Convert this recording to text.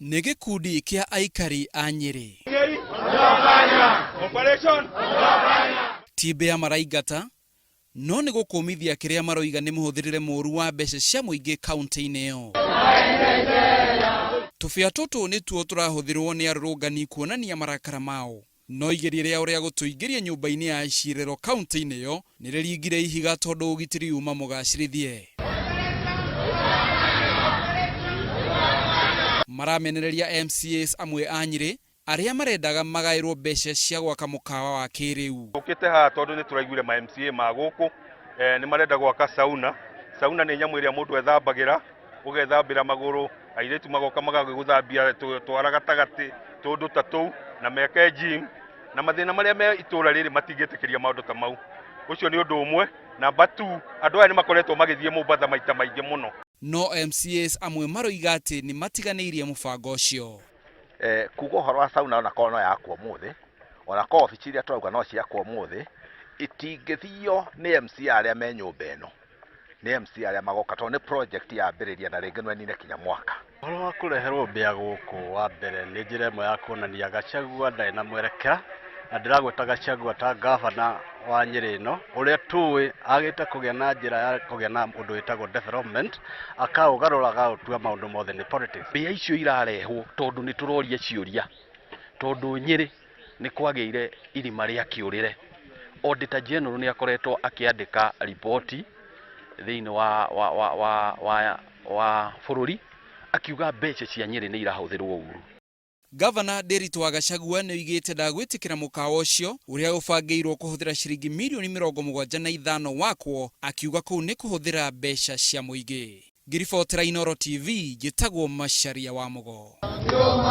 Nĩ gĩkundi kĩa aikari a Nyeri. Tibe ya maraigata no nĩ gũkũmithia kĩrĩa maroiga nĩ mũhũthĩrĩre mũru wa mbeca cia mũingĩ kaunti-inĩ ĩyo. Tũbĩa tũtũ nĩtuo tũrahũthĩrwo nĩ arũrũngani kuonania marakara mao. No igeria rĩao rĩa gũtũingĩria nyũmba-inĩ ya icirĩro kaunti-inĩ ĩyo nĩ rĩringire ihiga tondũ ũgitĩri uma mũgacĩrithie. Maramenereria MCAs amwe a Nyeri arĩa marendaga magaĩrwo mbeca cia gwaka mũkawa wa kĩrĩu. Ũkĩte haha tondũ nĩ tũraiguire ma MCA ma gũkũ nĩ marenda gwaka sauna. Sauna nĩ nyamũ ĩrĩa mũndũ ethambagĩra, ũgethambĩra magũrũ, airĩtu magoka magagũthambia twara gatagatĩ tũndũ ta tũu na meke gym, na mathĩna marĩa me itũra rĩrĩ matingĩtĩkĩria maũndũ ta mau. Ũcio nĩ ũndũ ũmwe. Namba 2, andũ aya nĩ makoretwo magĩthiĩ Mombasa maita maingĩ mũno. No MCAs amwe maroiga atĩ nĩ matiganĩirie mũbango ũcio. Kuga ũhoro wa sauna ona korwo no yakwo mũthĩ, ona korwo obici iria turauga no ciakwo mũthĩ, itingĩthio nĩ MCA arĩa me nyũmba ĩno, nĩ MCA arĩa magoka tondũ nĩ project yambĩrĩria na rĩngĩ nĩ kinya mwaka. Ũhoro wa kũreherwo mbĩa gũkũ wa mbere nĩ njĩra ĩmwe ya kuonania Gachagua ndarĩ na mwerekera, na ndĩragwĩta Gachagua ta gavana wa Nyeri ĩno ũrĩa tũĩ agĩte kũgĩa na njĩra ya kũgĩa na ũndũ wĩtagwo development, akaũgarũraga ũtua maũndũ mothe nĩ politics. Mbĩa icio irarehwo tondũ nĩ tũroria ciũria, tondũ Nyeri nĩ kwagĩire irima rĩa kĩũrĩre. Auditor General nĩ akoretwo akĩandĩka ripoti thĩinĩ wa bũrũri akiuga mbeca cia Nyeri nĩ irahũthĩrwo ũru. Governor Nderitu wa Gachagua nĩ oigĩte ndagwĩtĩkĩra mũkawa ũcio ũrĩa ũbangĩirwo kũhũthĩra ciringi mirioni 75 wakwo, akiuga kũu nĩ kũhũthĩra mbeca cia mũingĩ. Ngiribotera Inooro TV, njĩtagwo Macharia wa Mũgo. Yo,